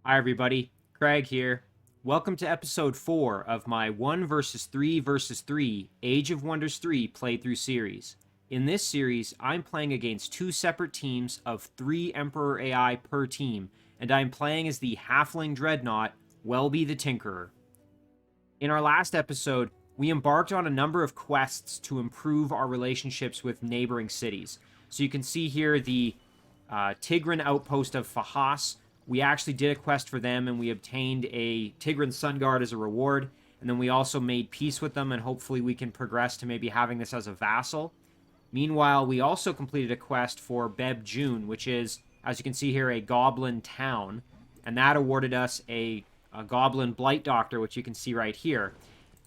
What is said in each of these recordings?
Hi everybody, Craig here. Welcome to episode 4 of my 1 versus 3 versus 3 Age of Wonders 3 playthrough series. In this series, I'm playing against 2 separate teams of 3 Emperor AI per team, and I'm playing as the Halfling Dreadnought, Welby the Tinkerer. In our last episode, we embarked on a number of quests to improve our relationships with neighboring cities. So you can see here the Tigran outpost of Fahas. We actually did a quest for them, and we obtained a Tigran Sun Guard as a reward. And then we also made peace with them, and hopefully we can progress to maybe having this as a vassal. Meanwhile, we also completed a quest for Beb June, which is, as you can see here, a goblin town. And that awarded us a goblin blight doctor, which you can see right here.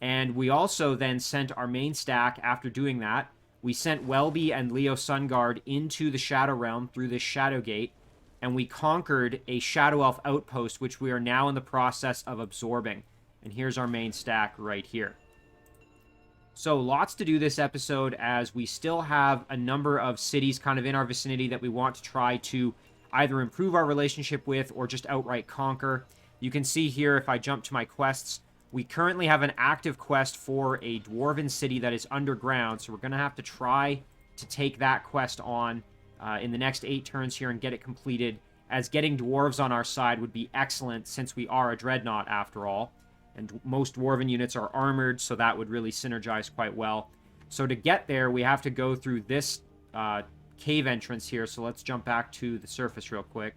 And we also then sent our main stack after doing that. We sent Welby and Leo Sunguard into the Shadow Realm through this Shadow Gate, and we conquered a Shadow Elf outpost, which we are now in the process of absorbing. And here's our main stack right here. So lots to do this episode, as we still have a number of cities kind of in our vicinity that we want to try to either improve our relationship with or just outright conquer. You can see here, if I jump to my quests, we currently have an active quest for a dwarven city that is underground, so we're going to have to try to take that quest on in the next 8 turns here and get it completed, as getting dwarves on our side would be excellent since we are a dreadnought after all, and most dwarven units are armored, so that would really synergize quite well. So to get there, we have to go through this cave entrance here, so let's jump back to the surface real quick.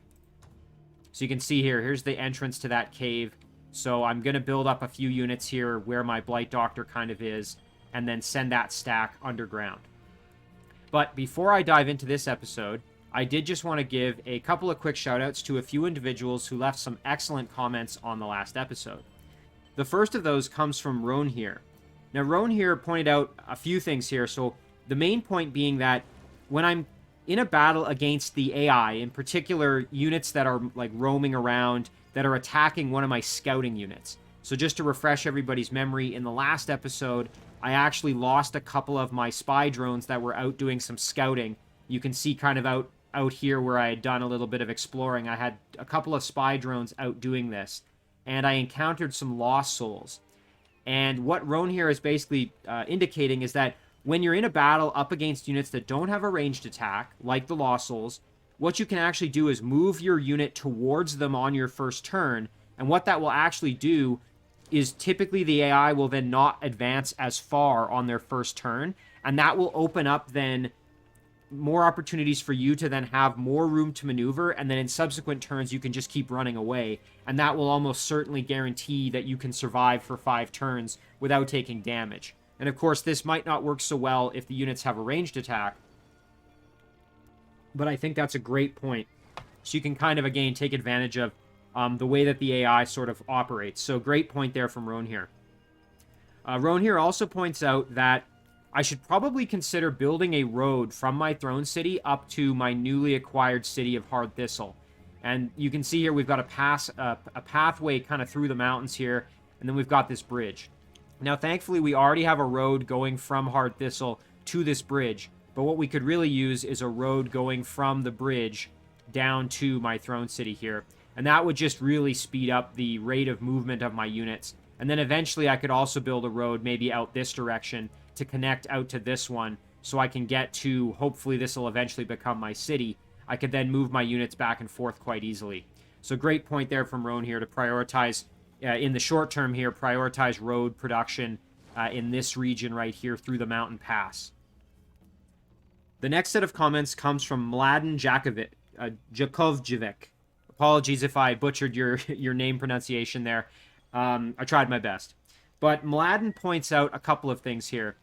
So you can see here, here's the entrance to that cave. So I'm going to build up a few units here where my Blight Doctor kind of is, and then send that stack underground. But before I dive into this episode, I did just want to give a couple of quick shoutouts to a few individuals who left some excellent comments on the last episode. The first of those comes from Roan here. Now, Roan here pointed out a few things here. So the main point being that when I'm in a battle against the AI, in particular units that are like roaming around, that are attacking one of my scouting units. So just to refresh everybody's memory, in the last episode, I actually lost a couple of my spy drones that were out doing some scouting. You can see kind of out here where I had done a little bit of exploring. I had a couple of spy drones out doing this, and I encountered some lost souls. And what Roan here is basically indicating is that when you're in a battle up against units that don't have a ranged attack, like the lost souls, what you can actually do is move your unit towards them on your first turn, and what that will actually do is typically the AI will then not advance as far on their first turn, and that will open up then more opportunities for you to then have more room to maneuver, and then in subsequent turns you can just keep running away, and that will almost certainly guarantee that you can survive for 5 turns without taking damage. And of course, this might not work so well if the units have a ranged attack, but I think that's a great point. So you can kind of, again, take advantage of the way that the AI sort of operates. So great point there from Roan here. Roan here also points out that I should probably consider building a road from my throne city up to my newly acquired city of Hard Thistle. And you can see here we've got a pathway kind of through the mountains here, and then we've got this bridge. Now, thankfully, we already have a road going from Hard Thistle to this bridge, but what we could really use is a road going from the bridge down to my throne city here. And that would just really speed up the rate of movement of my units. And then eventually I could also build a road maybe out this direction to connect out to this one, so I can get to, hopefully this will eventually become my city. I could then move my units back and forth quite easily. So great point there from Roan here to prioritize, in the short term here, prioritize road production in this region right here through the mountain pass. The next set of comments comes from Mladen Jakovjevic. Apologies if I butchered your name pronunciation there. I tried my best. But Mladen points out a couple of things here.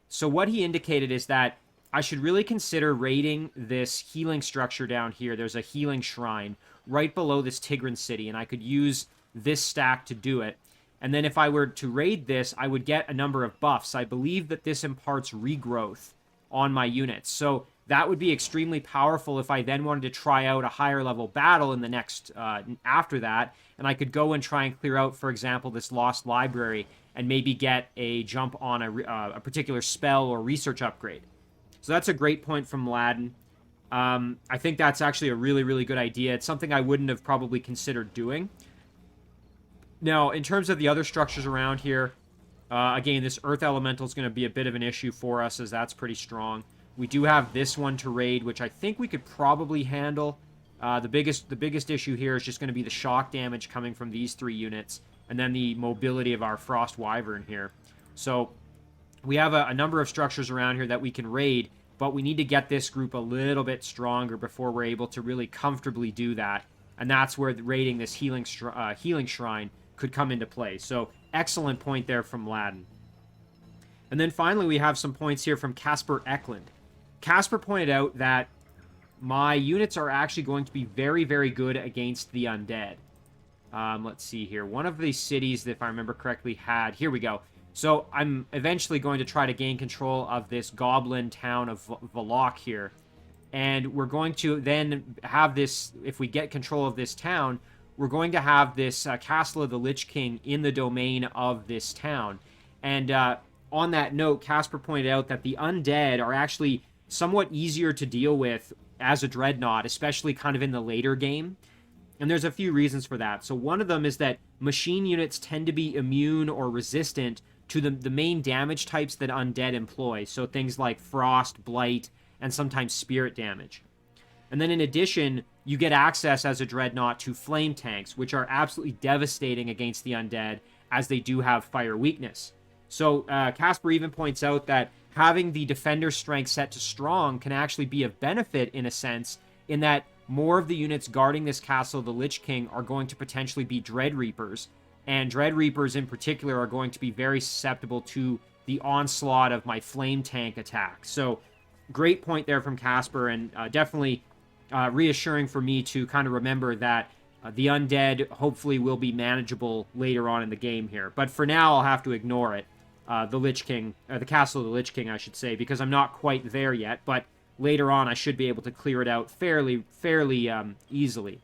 So what he indicated is that I should really consider raiding this healing structure down here. There's a healing shrine right below this Tigran city, and I could use this stack to do it. And then if I were to raid this, I would get a number of buffs. I believe that this imparts regrowth on my units. So that would be extremely powerful if I then wanted to try out a higher level battle in the next, after that. And I could go and try and clear out, for example, this lost library and maybe get a jump on a particular spell or research upgrade. So that's a great point from Mladen. I think that's actually a really, really good idea. It's something I wouldn't have probably considered doing. Now, in terms of the other structures around here, again, this Earth Elemental is going to be a bit of an issue for us, as that's pretty strong. We do have this one to raid, which I think we could probably handle. The biggest issue here is just going to be the shock damage coming from these 3 units, and then the mobility of our Frost Wyvern here. So we have a number of structures around here that we can raid, but we need to get this group a little bit stronger before we're able to really comfortably do that. And that's where raiding this healing shrine could come into play. So excellent point there from Ladin. And then finally we have some points here from Casper Eklund. Casper pointed out that my units are actually going to be very, very good against the undead. Let's see here. One of these cities, if I remember correctly, had... Here we go. So I'm eventually going to try to gain control of this goblin town of Valak here. And we're going to then have this... If we get control of this town, we're going to have this Castle of the Lich King in the domain of this town. And on that note, Casper pointed out that the undead are actually somewhat easier to deal with as a Dreadnought, especially kind of in the later game. And there's a few reasons for that. So one of them is that machine units tend to be immune or resistant to the main damage types that undead employ. So things like frost, blight, and sometimes spirit damage. And then in addition, you get access as a Dreadnought to flame tanks, which are absolutely devastating against the undead, as they do have fire weakness. So Casper even points out that having the defender strength set to strong can actually be of benefit in a sense, in that more of the units guarding this Castle of the Lich King are going to potentially be Dread Reapers, and Dread Reapers in particular are going to be very susceptible to the onslaught of my flame tank attack. So great point there from Casper, and definitely reassuring for me to kind of remember that the undead hopefully will be manageable later on in the game here. But for now, I'll have to ignore it. The Lich King, the Castle of the Lich King, I should say, because I'm not quite there yet, but later on I should be able to clear it out fairly easily.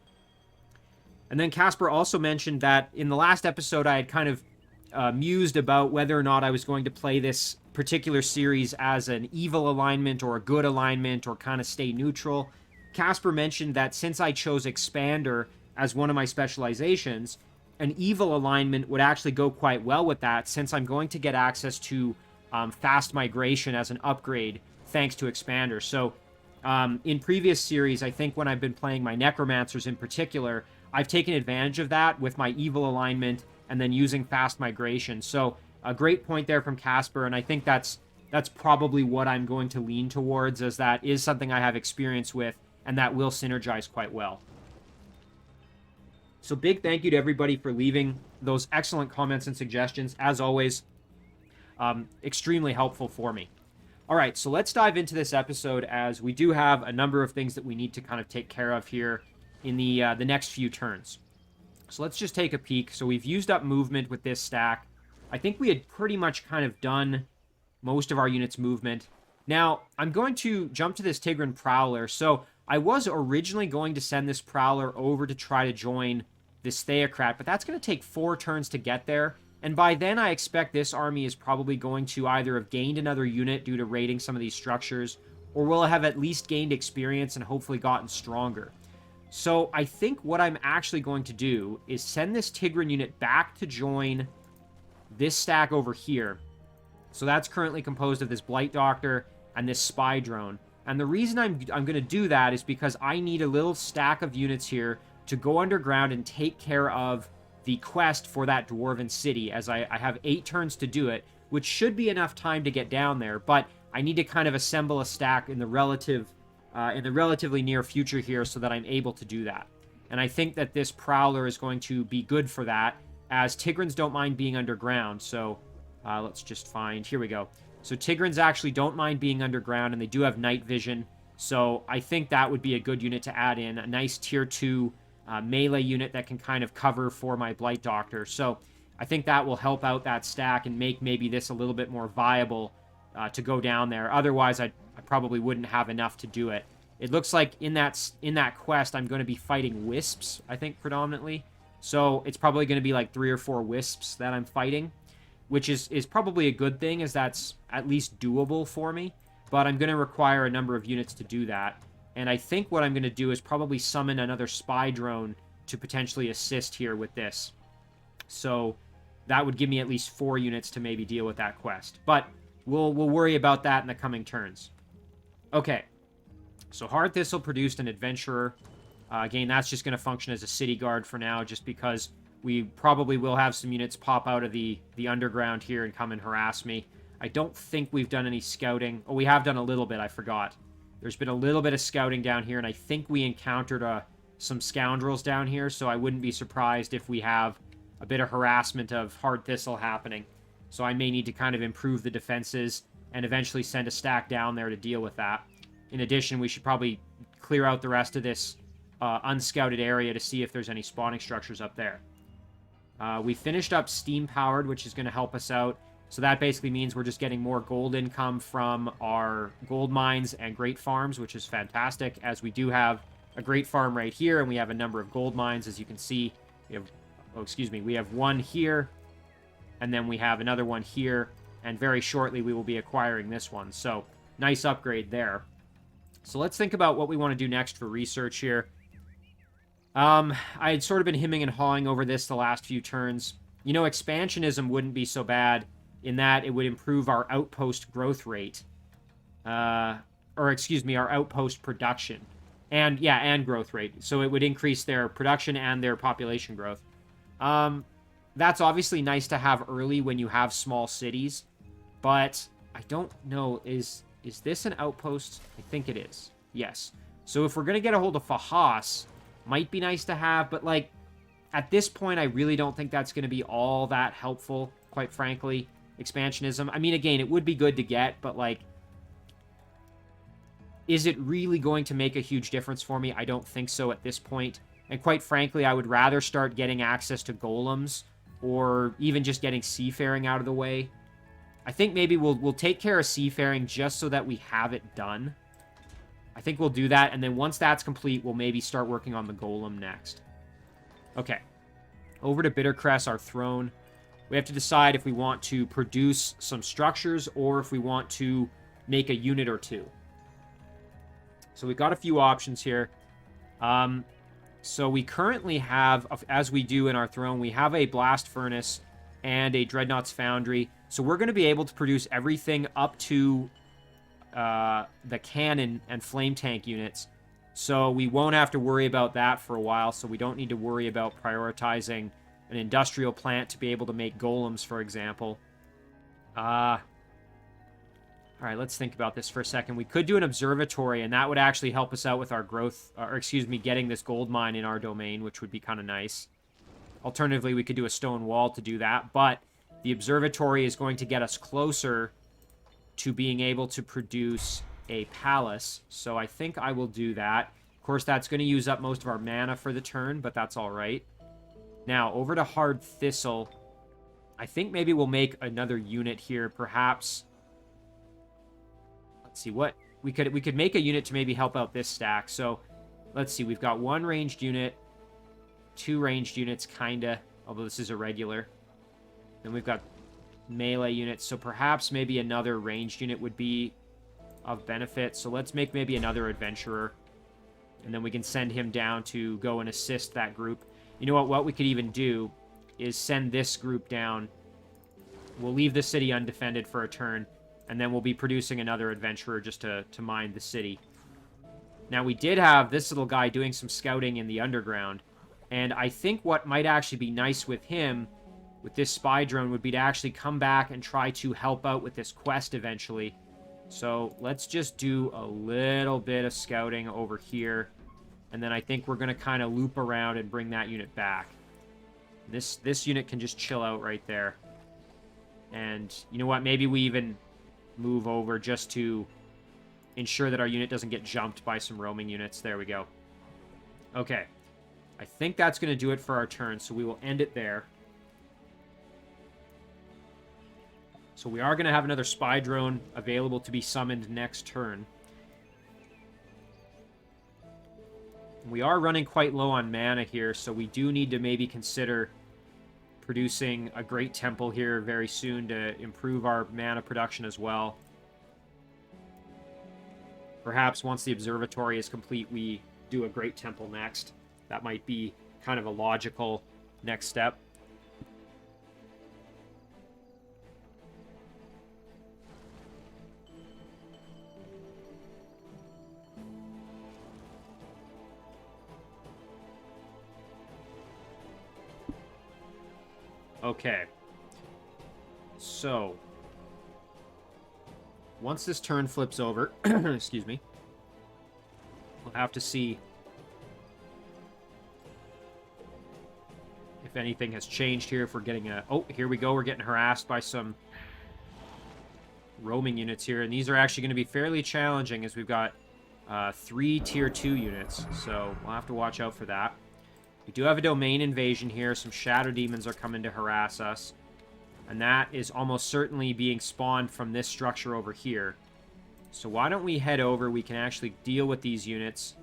And then Casper also mentioned that in the last episode I had kind of mused about whether or not I was going to play this particular series as an evil alignment or a good alignment or kind of stay neutral. Casper mentioned that since I chose Expander as one of my specializations, an evil alignment would actually go quite well with that, since I'm going to get access to fast migration as an upgrade thanks to Expander. So in previous series, I think when I've been playing my Necromancers in particular, I've taken advantage of that with my evil alignment and then using fast migration. So a great point there from Casper, and I think that's probably what I'm going to lean towards, as that is something I have experience with and that will synergize quite well. So big thank you to everybody for leaving those excellent comments and suggestions. As always, extremely helpful for me. All right, so let's dive into this episode, as we do have a number of things that we need to kind of take care of here in the next few turns. So let's just take a peek. So we've used up movement with this stack. I think we had pretty much kind of done most of our units' movement. Now, I'm going to jump to this Tigran Prowler. So I was originally going to send this Prowler over to try to join this Theocrat, but that's going to take 4 turns to get there. And by then, I expect this army is probably going to either have gained another unit due to raiding some of these structures, or will have at least gained experience and hopefully gotten stronger. So I think what I'm actually going to do is send this Tigran unit back to join this stack over here. So that's currently composed of this Blight Doctor and this Spy Drone. And the reason I'm going to do that is because I need a little stack of units here to go underground and take care of the quest for that Dwarven City, as I have 8 turns to do it, which should be enough time to get down there, but I need to kind of assemble a stack in the relatively near future here so that I'm able to do that. And I think that this Prowler is going to be good for that, as Tigrans don't mind being underground. So let's just find... Here we go. So Tigrans actually don't mind being underground, and they do have night vision. So I think that would be a good unit to add in. A nice tier 2 melee unit that can kind of cover for my Blight Doctor. So I think that will help out that stack and make maybe this a little bit more viable to go down there. Otherwise, I probably wouldn't have enough to do it. It looks like in that quest, I'm going to be fighting wisps, I think, predominantly. So it's probably going to be like 3 or 4 wisps that I'm fighting, which is probably a good thing, as that's at least doable for me. But I'm going to require a number of units to do that. And I think what I'm going to do is probably summon another spy drone to potentially assist here with this. So that would give me at least 4 units to maybe deal with that quest. But we'll worry about that in the coming turns. Okay. So Hard Thistle produced an adventurer. Again, that's just going to function as a city guard for now, just because we probably will have some units pop out of the underground here and come and harass me. I don't think we've done any scouting. Oh, we have done a little bit, I forgot. There's been a little bit of scouting down here, and I think we encountered some scoundrels down here, so I wouldn't be surprised if we have a bit of harassment of Hard Thistle happening. So I may need to kind of improve the defenses and eventually send a stack down there to deal with that. In addition, we should probably clear out the rest of this unscouted area to see if there's any spawning structures up there. We finished up Steam Powered, which is going to help us out. So that basically means we're just getting more gold income from our gold mines and great farms, which is fantastic, as we do have a great farm right here, and we have a number of gold mines, as you can see. We have, we have one here, and then we have another one here, and very shortly we will be acquiring this one. So nice upgrade there. So let's think about what we want to do next for research here. I had sort of been hemming and hawing over this the last few turns. You know, expansionism wouldn't be so bad in that it would improve our outpost growth rate. Our outpost production. And growth rate. So it would increase their production and their population growth. That's obviously nice to have early when you have small cities. But I don't know, is this an outpost? I think it is. Yes. So if we're going to get a hold of Fahas, might be nice to have, but like, at this point, I really don't think that's going to be all that helpful, quite frankly. Expansionism. I mean, again, it would be good to get, but like, is it really going to make a huge difference for me? I don't think so at this point. And quite frankly, I would rather start getting access to golems, or even just getting seafaring out of the way. I think maybe we'll take care of seafaring just so that we have it done. I think we'll do that, and then once that's complete, we'll maybe start working on the golem next. Okay. Over to Bittercrest, our throne. We have to decide if we want to produce some structures or if we want to make a unit or two. So we've got a few options here. So we currently have, as we do in our throne, we have a blast furnace and a Dreadnought's Foundry. So we're going to be able to produce everything up to the cannon and flame tank units. So we won't have to worry about that for a while. So we don't need to worry about prioritizing an industrial plant to be able to make golems, for example. All right, let's think about this for a second. We could do an observatory, and that would actually help us out with our growth, getting this gold mine in our domain, which would be kind of nice. Alternatively, we could do a stone wall to do that, but the observatory is going to get us closer to being able to produce a palace, so I think I will do that. Of course, that's going to use up most of our mana for the turn, but that's all right. Now, over to Hard Thistle. I think maybe we'll make another unit here, perhaps. Let's see, what we could make a unit to maybe help out this stack. So, let's see, we've got 1 ranged unit, 2 ranged units, kinda, although this is a regular. Then we've got melee units, so perhaps maybe another ranged unit would be of benefit. So let's make maybe another adventurer, and then we can send him down to go and assist that group. You know what we could even do is send this group down. We'll leave the city undefended for a turn, and then we'll be producing another adventurer just to mine the city. Now, we did have this little guy doing some scouting in the underground, and I think what might actually be nice with him, with this spy drone, would be to actually come back and try to help out with this quest eventually. So let's just do a little bit of scouting over here, and then I think we're going to kind of loop around and bring that unit back. This unit can just chill out right there. And you know what? Maybe we even move over just to ensure that our unit doesn't get jumped by some roaming units. There we go. Okay. I think that's going to do it for our turn, so we will end it there. So we are going to have another spy drone available to be summoned next turn. We are running quite low on mana here, so we do need to maybe consider producing a great temple here very soon to improve our mana production as well. Perhaps once the observatory is complete, we do a Great Temple next. That might be kind of a logical next step. Okay. So, once this turn flips over, excuse me, we'll have to see if anything has changed here, if we're getting a... Oh, here we go. We're getting harassed by some roaming units here, and these are actually going to be fairly challenging as we've got 3 Tier 2 units, so we'll have to watch out for that. We do have a domain invasion here. Some shadow demons are coming to harass us. And that is almost certainly being spawned from this structure over here. So why don't we head over? We can actually deal with these units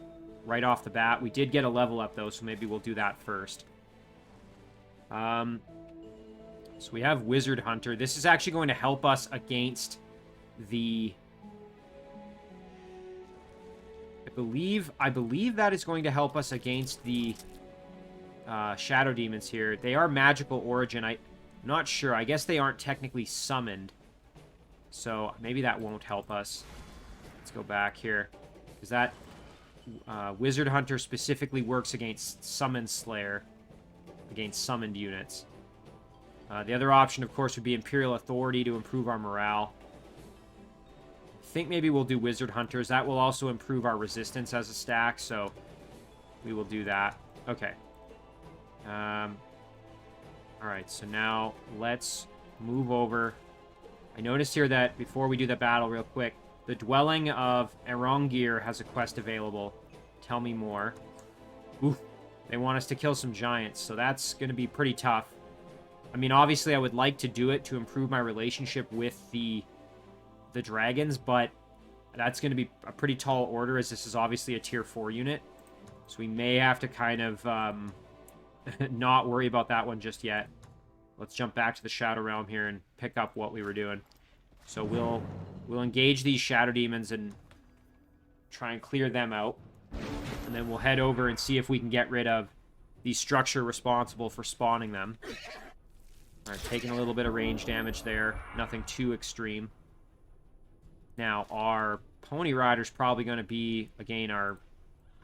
right off the bat. We did get a level up, though, so maybe we'll do that first. So we have Wizard Hunter. This is actually going to help us against the... I believe that is going to help us against the... shadow demons here. They are magical origin. I'm not sure. I guess they aren't technically summoned. So maybe that won't help us. Let's go back here. Because that Wizard Hunter specifically works against Summon Slayer. Against summoned units. The other option, of course, would be Imperial Authority to improve our morale. I think maybe we'll do Wizard Hunters. That will also improve our resistance as a stack. So we will do that. Okay. Alright, so now let's move over. I noticed here that before we do the battle real quick, the Dwelling of Erongir has a quest available. Tell me more. Oof. They want us to kill some giants, so that's going to be pretty tough. I mean, obviously I would like to do it to improve my relationship with the dragons, but that's going to be a pretty tall order as this is obviously a tier 4 unit. So we may have to kind of... not worry about that one just yet. Let's jump back to the Shadow Realm here and pick up what we were doing. So we'll engage these Shadow Demons and try and clear them out. And then we'll head over and see if we can get rid of the structure responsible for spawning them. Alright, taking a little bit of range damage there. Nothing too extreme. Now, our Pony Rider's probably going to be, again, our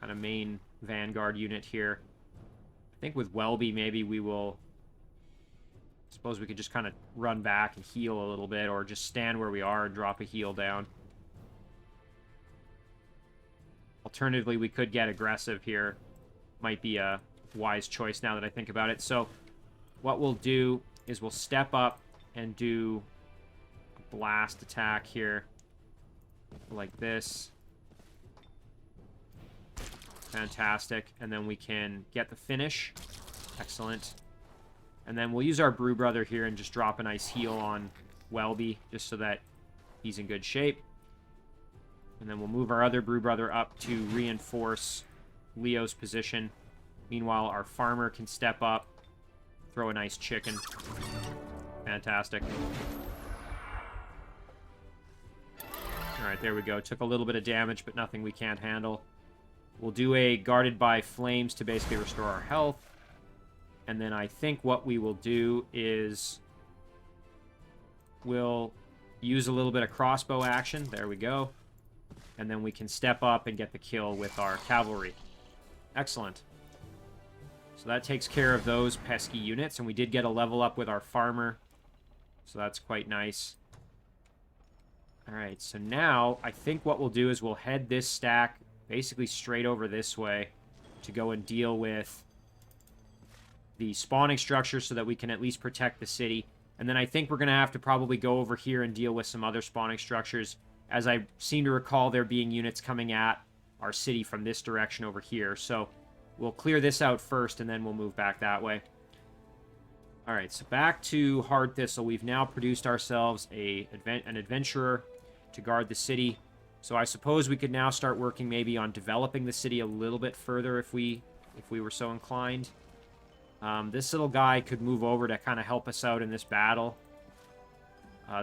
kind of main Vanguard unit here. I think with Welby, maybe we will... Suppose we could just kind of run back and heal a little bit, or just stand where we are and drop a heal down. Alternatively, we could get aggressive here. Might be a wise choice now that I think about it. So, what we'll do is we'll step up and do a blast attack here. Like this. Fantastic. And then we can get the finish. Excellent. And then we'll use our Brew Brother here and just drop a nice heal on Welby, just so that he's in good shape. And then we'll move our other Brew Brother up to reinforce Leo's position. Meanwhile, our farmer can step up, throw a nice chicken. Fantastic. Alright, there we go. Took a little bit of damage, but nothing we can't handle. We'll do a Guarded by Flames to basically restore our health. And then I think what we will do is we'll use a little bit of crossbow action. There we go. And then we can step up and get the kill with our cavalry. Excellent. So that takes care of those pesky units. And we did get a level up with our farmer. So that's quite nice. Alright, so now I think what we'll do is we'll head this stack basically straight over this way to go and deal with the spawning structure so that we can at least protect the city. And then I think we're going to have to probably go over here and deal with some other spawning structures, as I seem to recall there being units coming at our city from this direction over here. So we'll clear this out first, and then we'll move back that way. Alright, so back to Hard Thistle. We've now produced ourselves an adventurer to guard the city. So I suppose we could now start working maybe on developing the city a little bit further if we were so inclined. This little guy could move over to kind of help us out in this battle.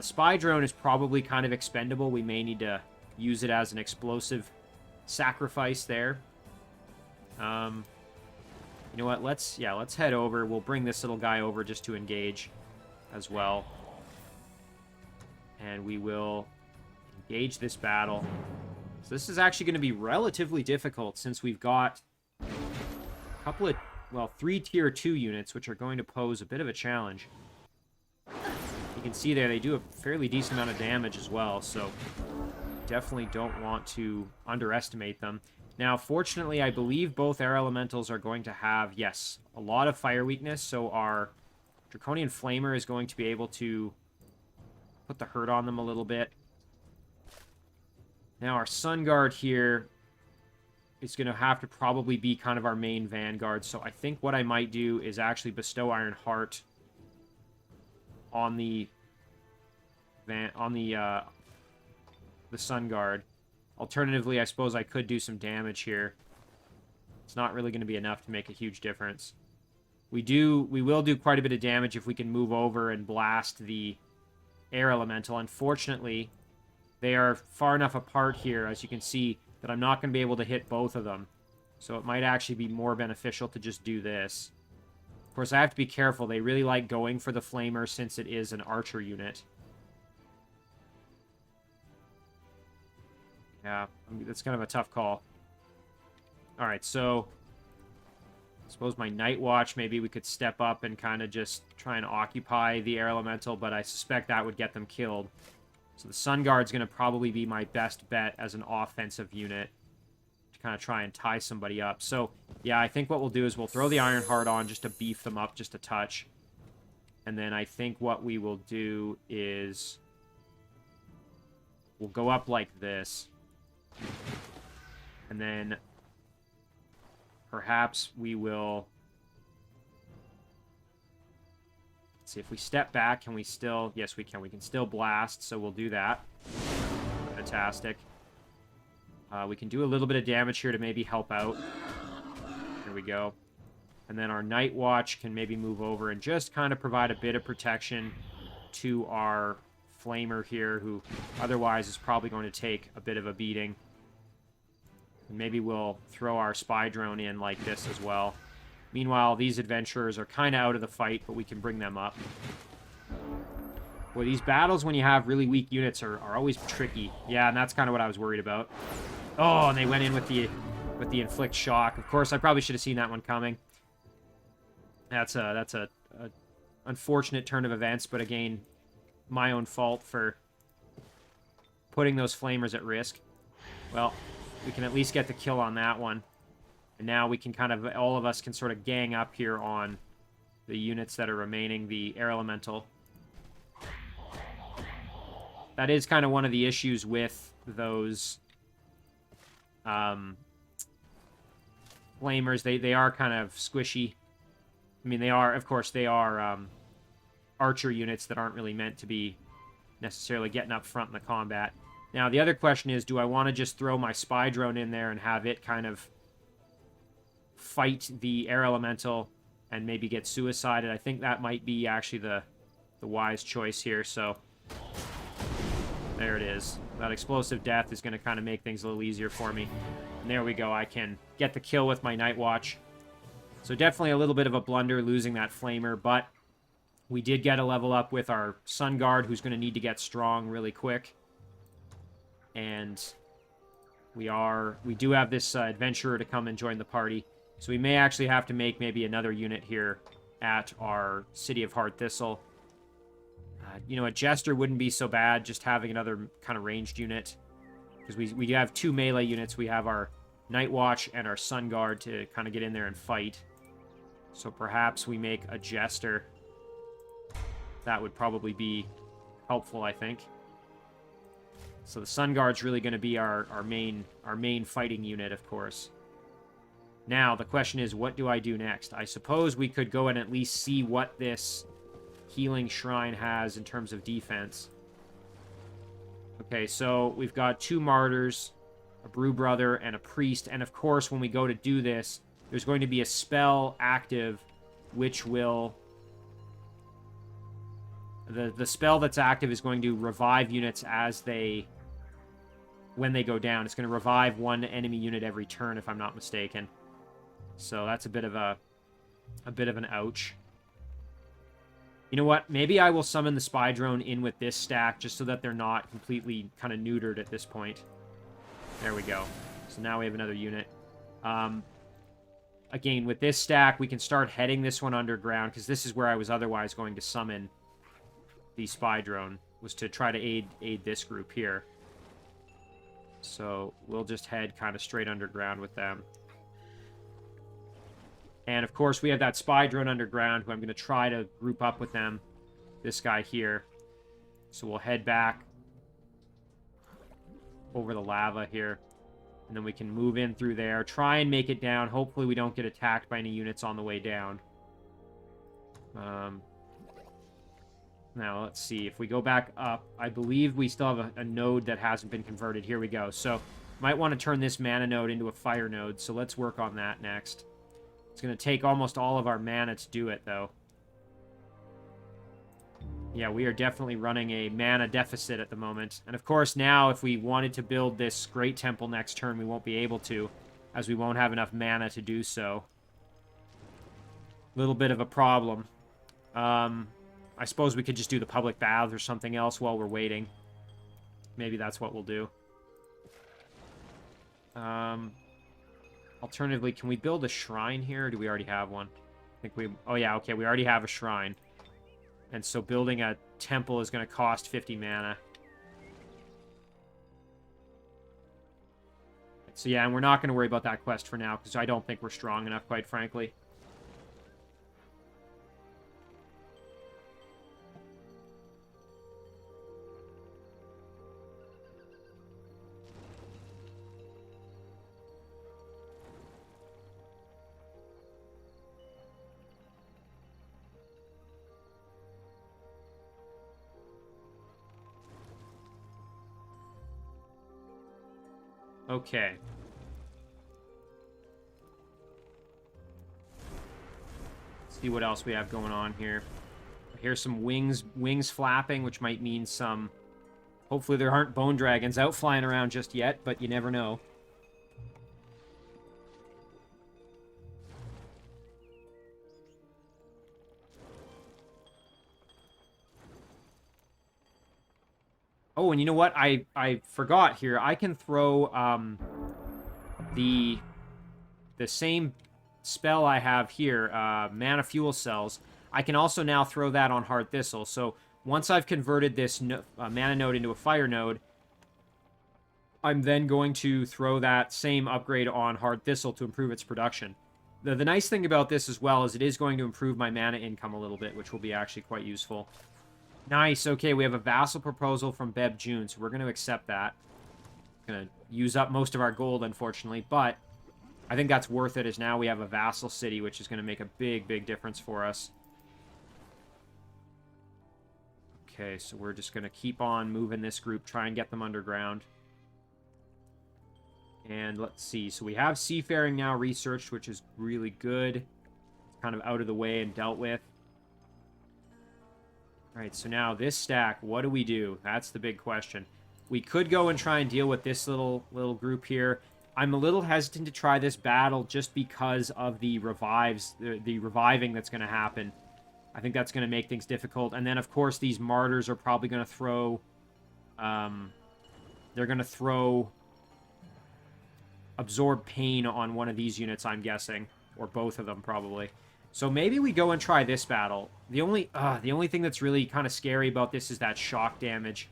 Spy drone is probably kind of expendable. We may need to use it as an explosive sacrifice there. You know what? Let's head over. We'll bring this little guy over just to engage as well. And we will engage this battle. So this is actually going to be relatively difficult since we've got a couple of, well, 3 tier 2 units, which are going to pose a bit of a challenge. You can see there they do a fairly decent amount of damage as well, so definitely don't want to underestimate them. Now, fortunately, I believe both air elementals are going to have, yes, a lot of fire weakness, so our Draconian Flamer is going to be able to put the hurt on them a little bit. Now, our Sun Guard here is going to have to probably be kind of our main vanguard, so I think what I might do is actually bestow Iron Heart on the Sun Guard. Alternatively, I suppose I could do some damage here. It's not really going to be enough to make a huge difference. We will do quite a bit of damage if we can move over and blast the air elemental. Unfortunately, they are far enough apart here, as you can see, that I'm not going to be able to hit both of them. So it might actually be more beneficial to just do this. Of course, I have to be careful. They really like going for the Flamer since it is an archer unit. Yeah, that's kind of a tough call. Alright, so I suppose my Night Watch, maybe we could step up and kind of just try and occupy the air elemental, but I suspect that would get them killed. So the Sun Guard's going to probably be my best bet as an offensive unit to kind of try and tie somebody up. So, yeah, I think what we'll do is we'll throw the Iron Heart on just to beef them up just a touch. And then I think what we will do is we'll go up like this. And then perhaps we will... Let's see, if we step back, can we still... Yes, we can. We can still blast, so we'll do that. Fantastic. We can do a little bit of damage here to maybe help out. There we go. And then our Night Watch can maybe move over and just kind of provide a bit of protection to our Flamer here, who otherwise is probably going to take a bit of a beating. And maybe we'll throw our spy drone in like this as well. Meanwhile, these adventurers are kind of out of the fight, but we can bring them up. Boy, these battles when you have really weak units are always tricky. Yeah, and that's kind of what I was worried about. Oh, and they went in with the inflict shock. Of course, I probably should have seen that one coming. That's a unfortunate turn of events, but again, my own fault for putting those Flamers at risk. Well, we can at least get the kill on that one. And now we can kind of, all of us can sort of gang up here on the units that are remaining, the air elemental. That is kind of one of the issues with those Flamers. They are kind of squishy. I mean, they are, of course, they are archer units that aren't really meant to be necessarily getting up front in the combat. Now, the other question is, do I want to just throw my spy drone in there and have it kind of fight the air elemental and maybe get suicided? I think that might be actually the wise choice here, so there it is. That explosive death is going to kind of make things a little easier for me. And there we go. I can get the kill with my Night Watch. So definitely a little bit of a blunder losing that Flamer, but we did get a level up with our Sun Guard, who's going to need to get strong really quick. And we do have this adventurer to come and join the party. So we may actually have to make maybe another unit here at our City of Hard Thistle. You know, a Jester wouldn't be so bad, just having another kind of ranged unit. Because we have 2 melee units. We have our Night Watch and our Sun Guard to kind of get in there and fight. So perhaps we make a Jester. That would probably be helpful, I think. So the Sun Guard's really going to be our main fighting unit, of course. Now, the question is, what do I do next? I suppose we could go and at least see what this healing shrine has in terms of defense. Okay, so we've got 2 martyrs, a brew brother, and a priest. And of course, when we go to do this, there's going to be a spell active, which will... The spell that's active is going to revive units as they when they go down. It's going to revive one enemy unit every turn, if I'm not mistaken. So that's a bit of an ouch. You know what? Maybe I will summon the spy drone in with this stack just so that they're not completely kind of neutered at this point. There we go. So now we have another unit. Again, with this stack, we can start heading this one underground because this is where I was otherwise going to summon the spy drone, was to try to aid this group here. So we'll just head kind of straight underground with them. And, of course, we have that spy drone underground, who I'm going to try to group up with them. This guy here. So we'll head back over the lava here. And then we can move in through there. Try and make it down. Hopefully we don't get attacked by any units on the way down. Now, let's see. If we go back up, I believe we still have a node that hasn't been converted. Here we go. So, might want to turn this mana node into a fire node. So let's work on that next. It's going to take almost all of our mana to do it, though. Yeah, we are definitely running a mana deficit at the moment. And of course, now, if we wanted to build this Great Temple next turn, we won't be able to, as we won't have enough mana to do so. Little bit of a problem. I suppose we could just do the public baths or something else while we're waiting. Maybe that's what we'll do. Alternatively, can we build a shrine here, or do we already have one? I think we... Oh, yeah, okay, we already have a shrine. And so building a temple is going to cost 50 mana. So, yeah, and we're not going to worry about that quest for now, because I don't think we're strong enough, quite frankly. Okay. Let's see what else we have going on here. I hear some wings flapping, which might mean some... Hopefully there aren't bone dragons out flying around just yet, but you never know. Oh, and you know what? I forgot here. I can throw the same spell I have here, Mana Fuel Cells. I can also now throw that on Hard Thistle. So once I've converted this mana node into a fire node, I'm then going to throw that same upgrade on Hard Thistle to improve its production. The nice thing about this as well is it is going to improve my mana income a little bit, which will be actually quite useful. Nice. Okay, we have a vassal proposal from Beb June, so we're going to accept that. Going to use up most of our gold, unfortunately, but I think that's worth it, as now we have a vassal city, which is going to make a big, big difference for us. Okay, so we're just going to keep on moving this group, try and get them underground. And let's see. So we have Seafaring now researched, which is really good. It's kind of out of the way and dealt with. Alright, so now this stack, what do we do? That's the big question. We could go and try and deal with this little group here. I'm a little hesitant to try this battle just because of the revives, the reviving that's going to happen. I think that's going to make things difficult. And then, of course, these martyrs are probably going to throw... they're going to throw... Absorb Pain on one of these units, I'm guessing. Or both of them, probably. So maybe we go and try this battle. The only thing that's really kind of scary about this is that shock damage.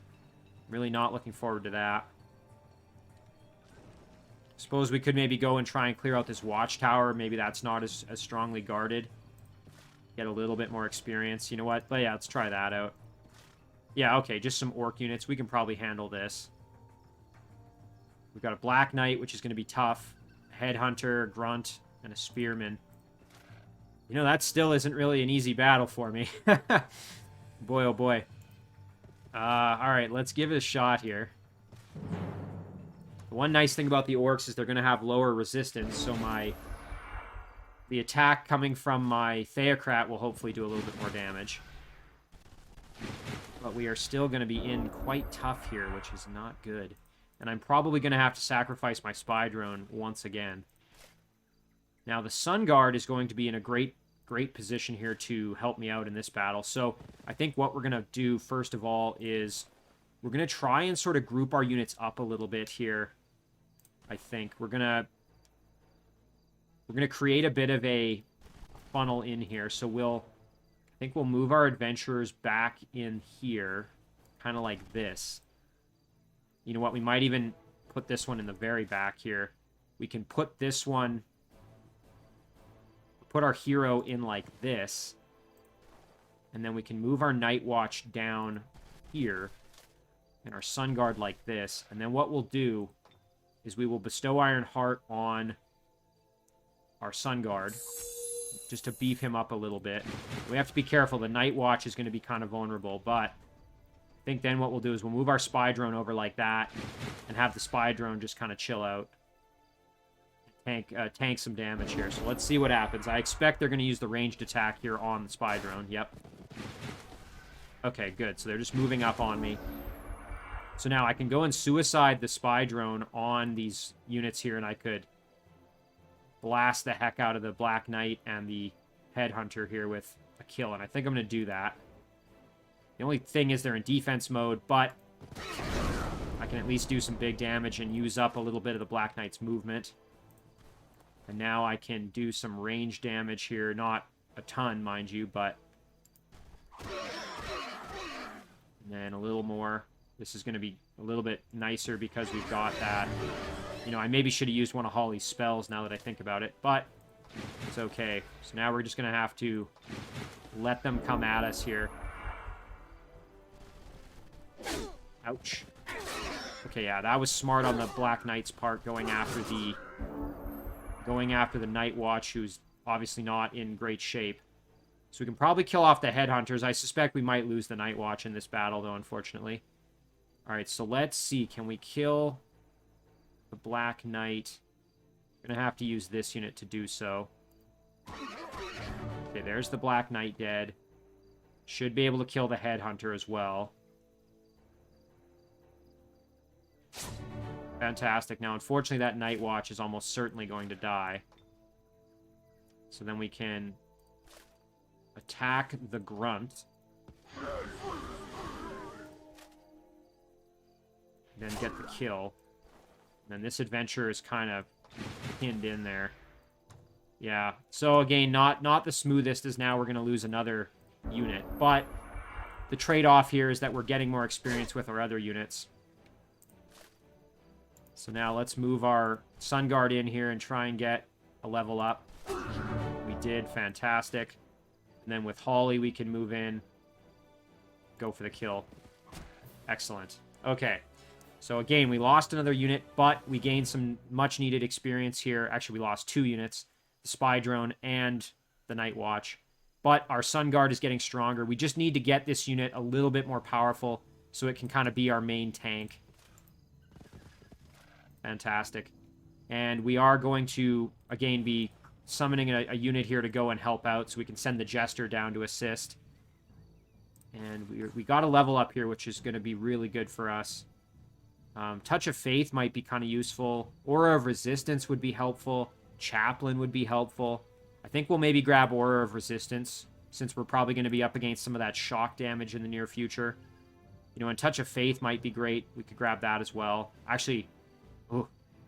Really not looking forward to that. Suppose we could maybe go and try and clear out this watchtower. Maybe that's not as strongly guarded. Get a little bit more experience. You know what? But yeah, let's try that out. Yeah, okay, just some orc units. We can probably handle this. We've got a Black Knight, which is going to be tough. Headhunter, Grunt, and a Spearman. You know, that still isn't really an easy battle for me. Boy, oh boy. Alright, let's give it a shot here. The one nice thing about the orcs is they're going to have lower resistance, so the attack coming from my Theocrat will hopefully do a little bit more damage. But we are still going to be in quite tough here, which is not good. And I'm probably going to have to sacrifice my spy drone once again. Now, the Sun Guard is going to be in a great position here to help me out in this battle. So I think what we're going to do, first of all, is we're going to try and sort of group our units up a little bit here. I think we're going to create a bit of a funnel in here. So I think we'll move our adventurers back in here, kind of like this. You know what? We might even put this one in the very back here. We can put this one, put our hero in like this, and then we can move our Night Watch down here, and our Sun Guard like this. And then what we'll do is we will bestow Iron Heart on our Sun Guard, just to beef him up a little bit. We have to be careful. The Night Watch is going to be kind of vulnerable, but I think then what we'll do is we'll move our spy drone over like that and have the spy drone just kind of chill out. Tank some damage here. So let's see what happens. I expect they're going to use the ranged attack here on the spy drone. Yep. Okay, good. So they're just moving up on me. So now I can go and suicide the spy drone on these units here, and I could blast the heck out of the Black Knight and the Headhunter here with a kill, and I think I'm going to do that. The only thing is they're in defense mode, but I can at least do some big damage and use up a little bit of the Black Knight's movement. And now I can do some range damage here. Not a ton, mind you, but... And then a little more. This is going to be a little bit nicer because we've got that. You know, I maybe should have used one of Holly's spells now that I think about it, but it's okay. So now we're just going to have to let them come at us here. Ouch. Okay, yeah, that was smart on the Black Knight's part, going after the Night Watch, who's obviously not in great shape. So we can probably kill off the Headhunters. I suspect we might lose the Night Watch in this battle, though, unfortunately. Alright, so let's see. Can we kill the Black Knight? We're going to have to use this unit to do so. Okay, there's the Black Knight dead. Should be able to kill the Headhunter as well. Fantastic. Now, unfortunately, that Night Watch is almost certainly going to die. So then we can attack the Grunt. Then get the kill. And then this adventure is kind of pinned in there. Yeah. So again, not the smoothest, as now we're going to lose another unit. But the trade-off here is that we're getting more experience with our other units. So now let's move our Sun Guard in here and try and get a level up. We did. Fantastic. And then with Holly, we can move in. Go for the kill. Excellent. Okay. So again, we lost another unit, but we gained some much-needed experience here. Actually, we lost 2 units. The Spy Drone and the Night Watch. But our Sun Guard is getting stronger. We just need to get this unit a little bit more powerful so it can kind of be our main tank. Fantastic. And we are going to, again, be summoning a unit here to go and help out so we can send the Jester down to assist. And we got a level up here, which is going to be really good for us. Touch of Faith might be kind of useful. Aura of Resistance would be helpful. Chaplain would be helpful. I think we'll maybe grab Aura of Resistance, since we're probably going to be up against some of that shock damage in the near future. You know, and Touch of Faith might be great. We could grab that as well. Actually,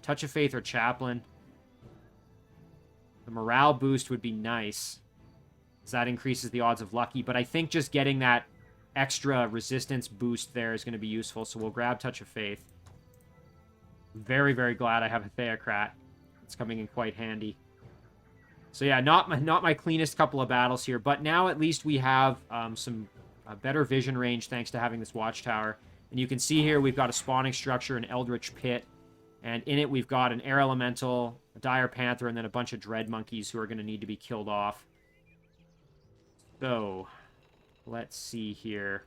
Touch of Faith or Chaplain. The morale boost would be nice, because that increases the odds of lucky. But I think just getting that extra resistance boost there is going to be useful, so we'll grab Touch of Faith. Very, very glad I have a Theocrat. It's coming in quite handy. So yeah, not my cleanest couple of battles here, but now at least we have some better vision range thanks to having this Watchtower. And you can see here we've got a spawning structure, an Eldritch Pit, and in it we've got an Air Elemental, a Dire Panther, and then a bunch of Dread Monkeys who are going to need to be killed off. So, let's see here.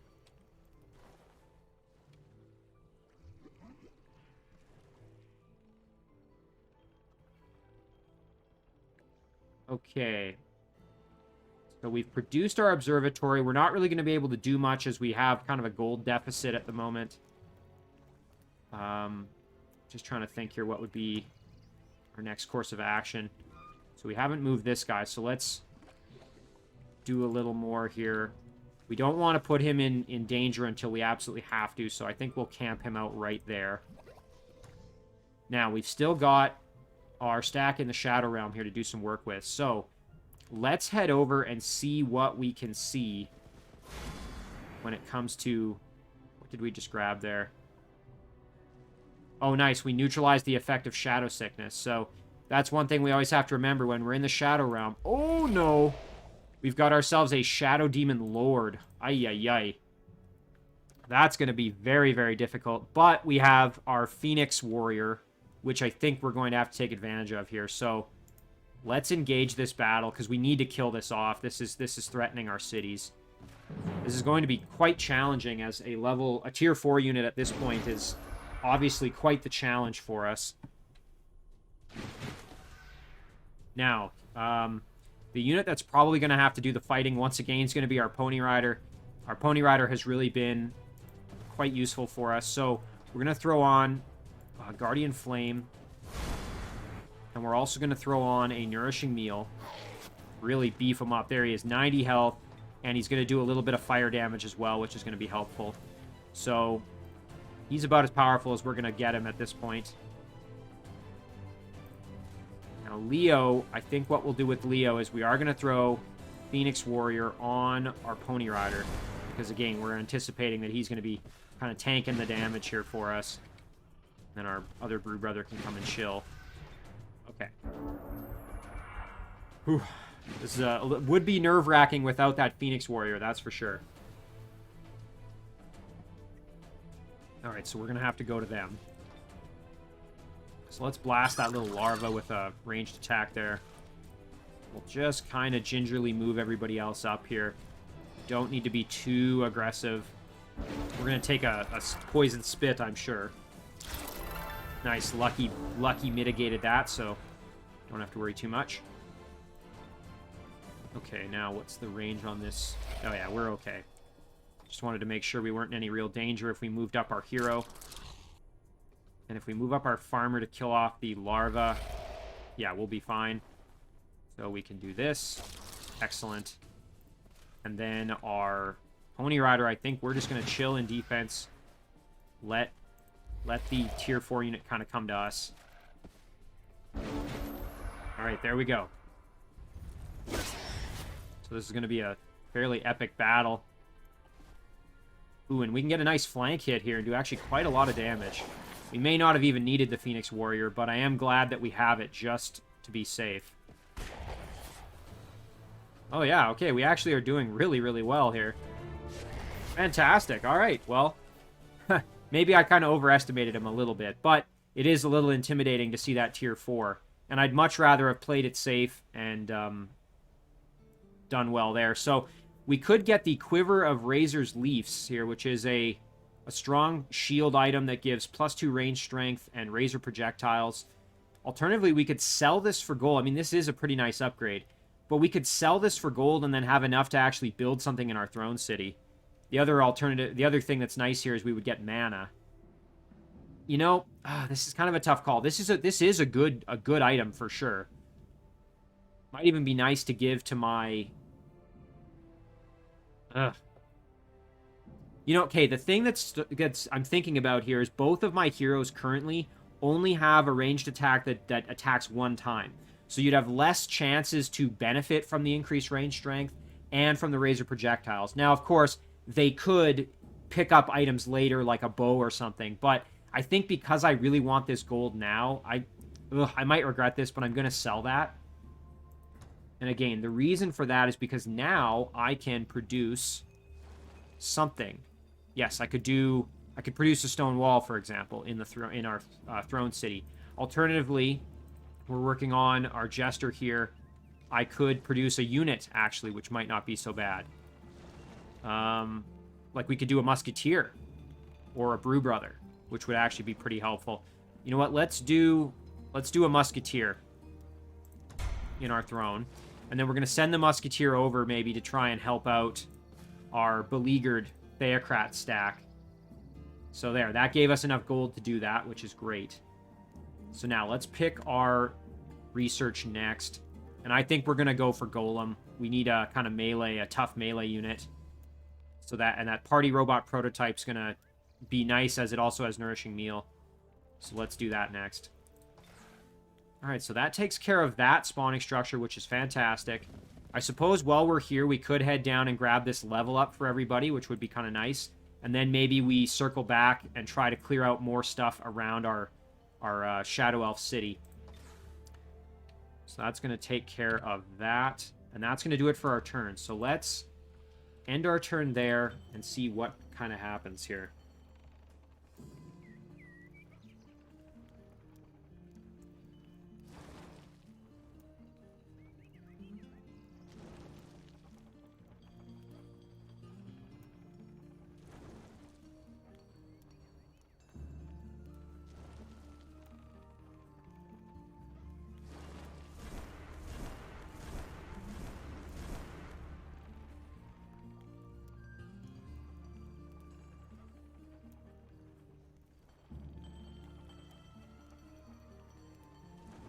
Okay. So we've produced our observatory. We're not really going to be able to do much as we have kind of a gold deficit at the moment. Just trying to think here what would be our next course of action. So we haven't moved this guy, so let's do a little more here. We don't want to put him in danger until we absolutely have to, so I think we'll camp him out right there. Now, we've still got our stack in the Shadow Realm here to do some work with, so let's head over and see what we can see when it comes to... What did we just grab there? Oh, nice. We neutralized the effect of Shadow Sickness, so that's one thing we always have to remember when we're in the Shadow Realm. Oh, no! We've got ourselves a Shadow Demon Lord. Ay-yi-yi. That's going to be very, very difficult. But we have our Phoenix Warrior, which I think we're going to have to take advantage of here. So let's engage this battle, because we need to kill this off. This is threatening our cities. This is going to be quite challenging, as a tier 4 unit at this point is obviously quite the challenge for us. Now, the unit that's probably going to have to do the fighting once again is going to be our Pony Rider. Our Pony Rider has really been quite useful for us. So we're going to throw on Guardian Flame. And we're also going to throw on a Nourishing Meal. Really beef him up. There he is, 90 health. And he's going to do a little bit of fire damage as well, which is going to be helpful. So he's about as powerful as we're going to get him at this point. Now, Leo, I think what we'll do with Leo is we are going to throw Phoenix Warrior on our Pony Rider. Because, again, we're anticipating that he's going to be kind of tanking the damage here for us. Then our other Brew Brother can come and chill. Okay. Whew. This would be nerve-wracking without that Phoenix Warrior, that's for sure. Alright, so we're going to have to go to them. So let's blast that little larva with a ranged attack there. We'll just kind of gingerly move everybody else up here. Don't need to be too aggressive. We're going to take a poison spit, I'm sure. Nice, Lucky mitigated that, so don't have to worry too much. Okay, now what's the range on this? Oh yeah, we're okay. Just wanted to make sure we weren't in any real danger if we moved up our hero. And if we move up our farmer to kill off the larva, yeah, we'll be fine. So we can do this. Excellent. And then our Pony Rider, I think we're just going to chill in defense. Let the tier 4 unit kind of come to us. Alright, there we go. So this is going to be a fairly epic battle. Ooh, and we can get a nice flank hit here and do actually quite a lot of damage. We may not have even needed the Phoenix Warrior, but I am glad that we have it just to be safe. Oh yeah, okay, we actually are doing really, really well here. Fantastic, alright, well, maybe I kind of overestimated him a little bit, but it is a little intimidating to see that tier 4. And I'd much rather have played it safe and done well there. So we could get the Quiver of Razor's Leafs here, which is a strong shield item that gives +2 range strength and razor projectiles. Alternatively, we could sell this for gold. I mean, this is a pretty nice upgrade. But we could sell this for gold and then have enough to actually build something in our throne city. The other thing that's nice here is we would get mana. You know, this is kind of a tough call. This is a good item for sure. Might even be nice to give to my... You know, okay, the thing I'm thinking about here is both of my heroes currently only have a ranged attack that attacks one time. So you'd have less chances to benefit from the increased range strength and from the razor projectiles. Now, of course, they could pick up items later, like a bow or something, but I think because I really want this gold now, I might regret this, but I'm going to sell that. And again, the reason for that is because now I can produce something. Yes, I could produce a stone wall, for example, in our throne city. Alternatively, we're working on our jester here. I could produce a unit, actually, which might not be so bad. Like we could do a musketeer or a brew brother, which would actually be pretty helpful. You know what? Let's do a musketeer in our throne, and then we're going to send the musketeer over maybe to try and help out our beleaguered Theocrat stack. So there, that gave us enough gold to do that, which is great. So now let's pick our research next. And I think we're going to go for Golem. We need a kind of melee, a tough melee unit. So that party robot prototype's going to be nice, as it also has nourishing meal. So let's do that next. All right, so that takes care of that spawning structure, which is fantastic. I suppose while we're here, we could head down and grab this level up for everybody, which would be kind of nice. And then maybe we circle back and try to clear out more stuff around our Shadow Elf city. So that's going to take care of that. And that's going to do it for our turn. So let's end our turn there and see what kind of happens here.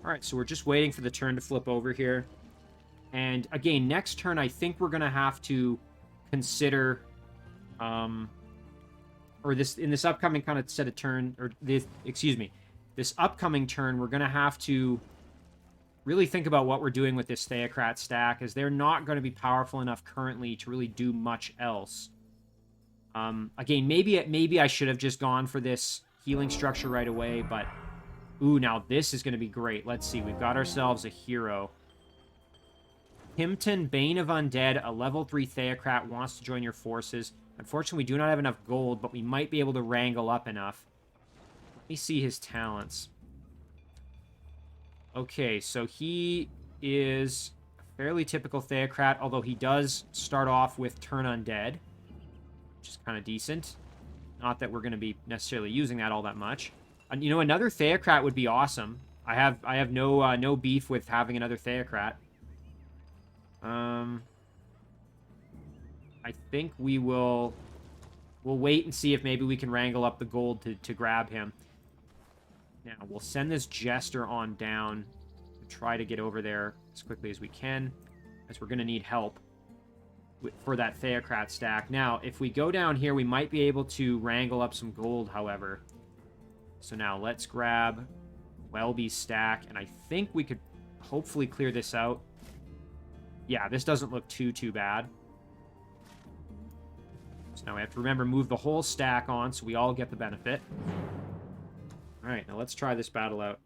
Alright, so we're just waiting for the turn to flip over here. And again, next turn, I think we're going to have to consider, in this upcoming kind of set of turn, this upcoming turn, we're going to have to really think about what we're doing with this Theocrat stack, as they're not going to be powerful enough currently to really do much else. Again, maybe I should have just gone for this healing structure right away, but... Ooh, now this is going to be great. Let's see. We've got ourselves a hero. Himpton, Bane of Undead, a level 3 Theocrat, wants to join your forces. Unfortunately, we do not have enough gold, but we might be able to wrangle up enough. Let me see his talents. Okay, so he is a fairly typical Theocrat, although he does start off with Turn Undead, which is kind of decent. Not that we're going to be necessarily using that all that much. You know, another Theocrat would be awesome. I have no beef with having another Theocrat. I think we'll wait and see if maybe we can wrangle up the gold to grab him. Now, we'll send this Jester on down and try to get over there as quickly as we can, as we're going to need help for that Theocrat stack. Now, if we go down here, we might be able to wrangle up some gold, however. So now let's grab Welby's stack, and I think we could hopefully clear this out. Yeah, this doesn't look too bad. So now we have to remember, move the whole stack on so we all get the benefit. Alright, now let's try this battle out.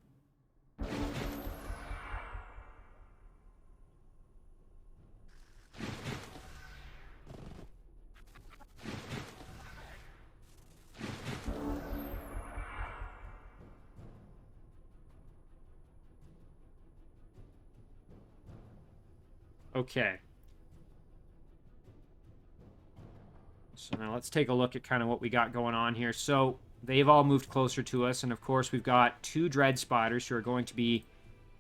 Okay. So now let's take a look at kind of what we got going on here. So they've all moved closer to us, and of course we've got 2 Dread Spiders who are going to be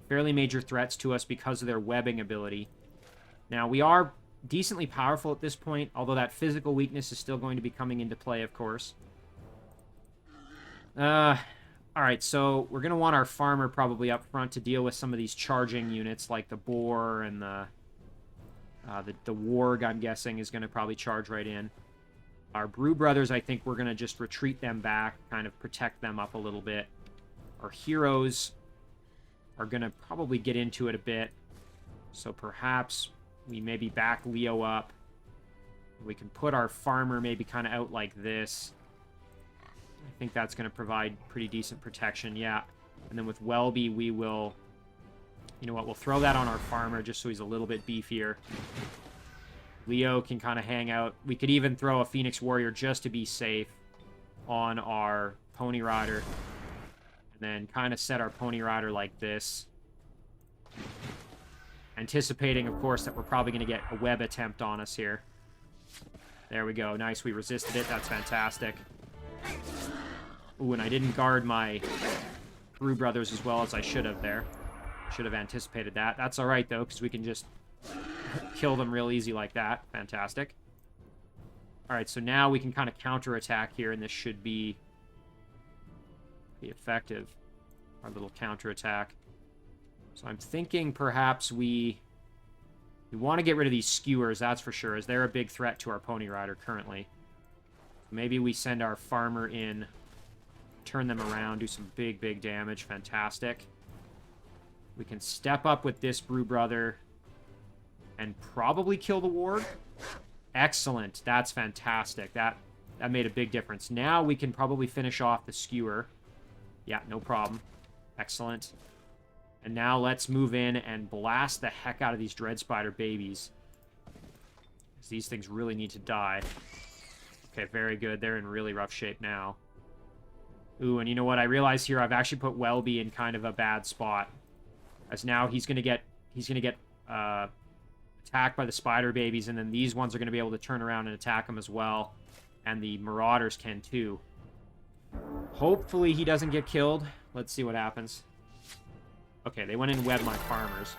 fairly major threats to us because of their webbing ability. Now, we are decently powerful at this point, although that physical weakness is still going to be coming into play, of course. Alright, so we're going to want our farmer probably up front to deal with some of these charging units, like the boar and the warg, I'm guessing, is going to probably charge right in. Our Brew Brothers, I think we're going to just retreat them back, kind of protect them up a little bit. Our heroes are going to probably get into it a bit. So perhaps we maybe back Leo up. We can put our farmer maybe kind of out like this. I think that's going to provide pretty decent protection, yeah. And then with Welby, we will... You know what, we'll throw that on our farmer just so he's a little bit beefier. Leo can kind of hang out. We could even throw a Phoenix Warrior just to be safe on our Pony Rider. And then kind of set our Pony Rider like this. Anticipating, of course, that we're probably going to get a web attempt on us here. There we go. Nice, we resisted it. That's fantastic. Ooh, and I didn't guard my Brew Brothers as well as I should have there. Should have anticipated that. That's alright, though, because we can just kill them real easy like that. Fantastic. Alright, so now we can kind of counterattack here, and this should be effective. our little counterattack. So I'm thinking perhaps we want to get rid of these skewers, that's for sure, as they're a big threat to our pony rider currently. Maybe we send our farmer in, turn them around, do some big damage. Fantastic. We can step up with this Brew Brother and probably kill the ward. Excellent. That's fantastic. That made a big difference. Now we can probably finish off the skewer. Yeah, no problem. Excellent. And now let's move in and blast the heck out of these Dread Spider babies. Because these things really need to die. Okay, very good. They're in really rough shape now. Ooh, and you know what? I realize here I've actually put Welby in kind of a bad spot. As now he's gonna get attacked by the spider babies, and then these ones are gonna be able to turn around and attack him as well. And the marauders can too. Hopefully he doesn't get killed. Let's see what happens. Okay, they went in and webbed my farmers.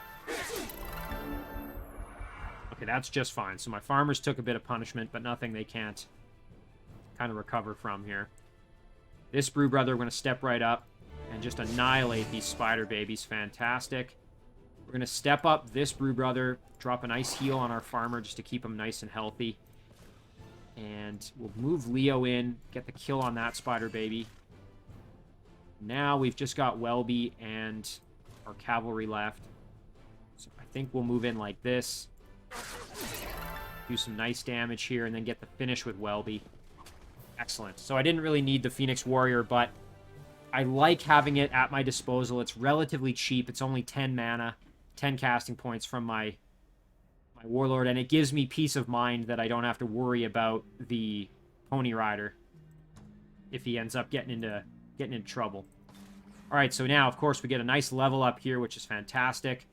Okay, that's just fine. So my farmers took a bit of punishment, but nothing they can't kind of recover from here. This Brew Brother, we're going to step right up and just annihilate these spider babies. Fantastic. We're going to step up this Brew Brother, drop a nice heal on our farmer just to keep him nice and healthy. And we'll move Leo in, get the kill on that spider baby. Now we've just got Welby and our cavalry left. So I think we'll move in like this. Do some nice damage here and then get the finish with Welby. Excellent. So I didn't really need the Phoenix Warrior, but I like having it at my disposal. It's relatively cheap. It's only 10 mana, 10 casting points from my Warlord, and it gives me peace of mind that I don't have to worry about the Pony Rider if he ends up getting into trouble. Alright, so now, of course, we get a nice level up here, which is fantastic.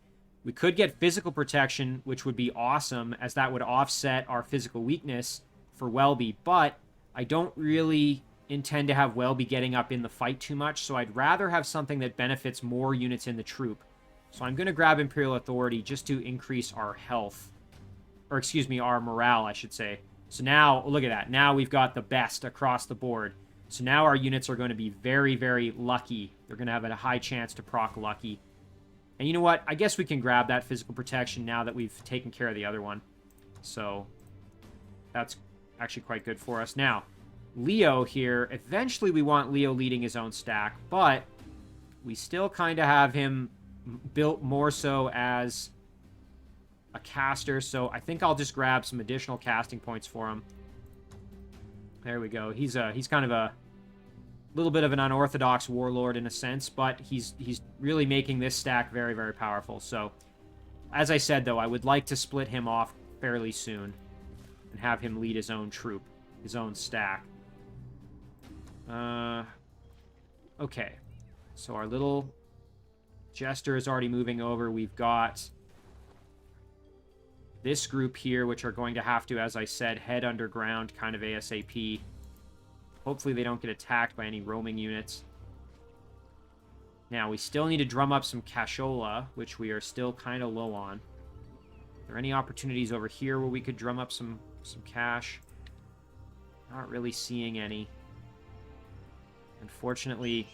We could get physical protection, which would be awesome, as that would offset our physical weakness for Welby, but I don't really intend to have Welby getting up in the fight too much, so I'd rather have something that benefits more units in the troop. So I'm going to grab Imperial Authority just to increase our health. Or, excuse me, our morale, I should say. So now, look at that. Now we've got the best across the board. So now our units are going to be very, very lucky. They're going to have a high chance to proc lucky. And you know what? I guess we can grab that physical protection now that we've taken care of the other one. So that's actually quite good for us. Now, Leo here. Eventually we want Leo leading his own stack, but we still kind of have him built more so as a caster, so I think I'll just grab some additional casting points for him. There we go. He's kind of a little bit of an unorthodox warlord in a sense, but he's really making this stack very, very powerful. So, as I said, though, I would like to split him off fairly soon and have him lead his own troop, his own stack. Okay. So our little Jester is already moving over. We've got this group here, which are going to have to, as I said, head underground kind of ASAP. Hopefully they don't get attacked by any roaming units. Now, we still need to drum up some cashola, which we are still kind of low on. Are there any opportunities over here where we could drum up some cash? Not really seeing any. Unfortunately,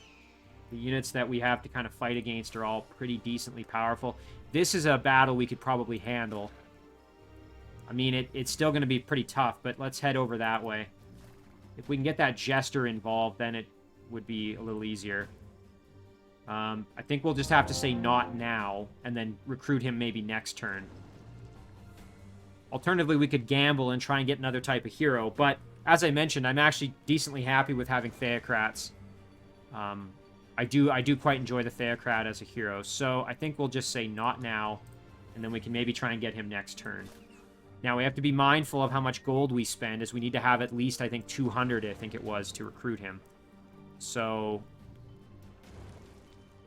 the units that we have to kind of fight against are all pretty decently powerful. This is a battle we could probably handle. I mean, it's still going to be pretty tough, but let's head over that way. If we can get that Jester involved, then it would be a little easier. I think we'll just have to say not now, and then recruit him maybe next turn. Alternatively, we could gamble and try and get another type of hero, but as I mentioned, I'm actually decently happy with having Theocrats. I do quite enjoy the Theocrat as a hero, so I think we'll just say not now, and then we can maybe try and get him next turn. Now, we have to be mindful of how much gold we spend, as we need to have at least, I think, 200, I think it was, to recruit him. So,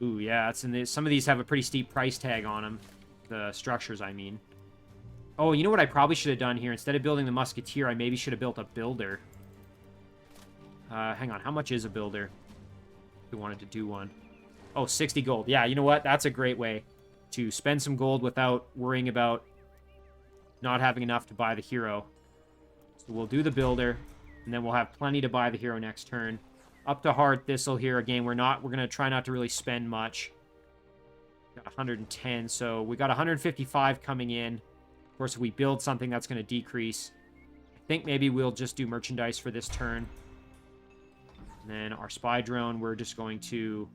ooh, yeah, some of these have a pretty steep price tag on them. The structures, I mean. Oh, you know what I probably should have done here? Instead of building the Musketeer, I maybe should have built a Builder. Hang on, how much is a Builder? If we wanted to do one. Oh, 60 gold. Yeah, you know what? That's a great way to spend some gold without worrying about not having enough to buy the hero. So we'll do the Builder, and then we'll have plenty to buy the hero next turn. Up to hard thistle here. Again, we're going to try not to really spend much. Got 110, so we got 155 coming in. Of course, if we build something, that's going to decrease. I think maybe we'll just do merchandise for this turn. And then our spy drone, we're just going to...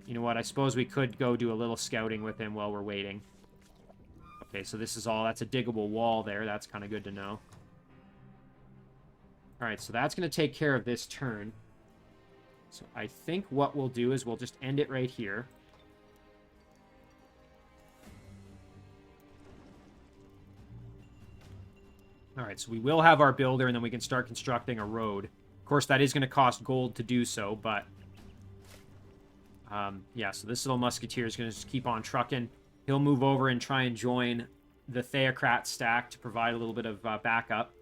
You know what? I suppose we could go do a little scouting with him while we're waiting. Okay, so this is all... That's a diggable wall there. That's kind of good to know. Alright, so that's going to take care of this turn. So I think what we'll do is we'll just end it right here. Alright, so we will have our builder, and then we can start constructing a road. Of course, that is going to cost gold to do so, but... yeah, so this little musketeer is going to just keep on trucking. He'll move over and try and join the Theocrat stack to provide a little bit of backup.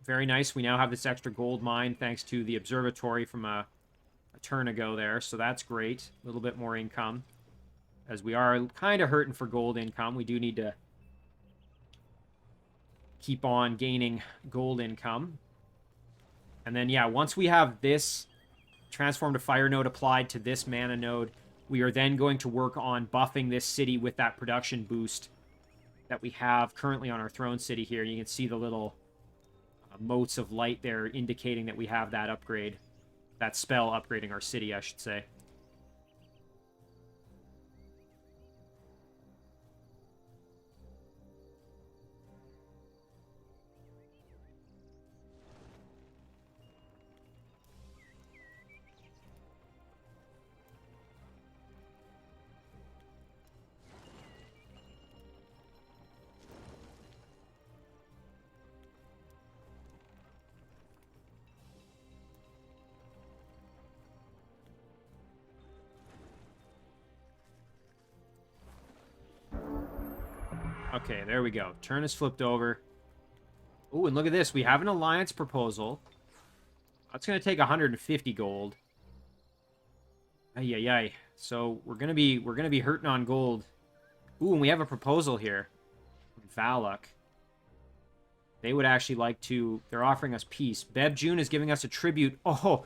Very nice. We now have this extra gold mine thanks to the observatory from a turn ago there, so that's great. A little bit more income. As we are kind of hurting for gold income, we do need to keep on gaining gold income. And then, yeah, once we have this transform to fire node applied to this mana node, we are then going to work on buffing this city with that production boost that we have currently on our throne city here. You can see the little motes of light there indicating that we have that upgrade. That spell upgrading our city, I should say. Okay, there we go. Turn is flipped over. Ooh, and look at this. We have an alliance proposal. That's going to take 150 gold. Ay, ay, ay. So we're gonna be hurting on gold. Ooh, and we have a proposal here. Valak. They would actually like to... They're offering us peace. Beb June is giving us a tribute. Oh,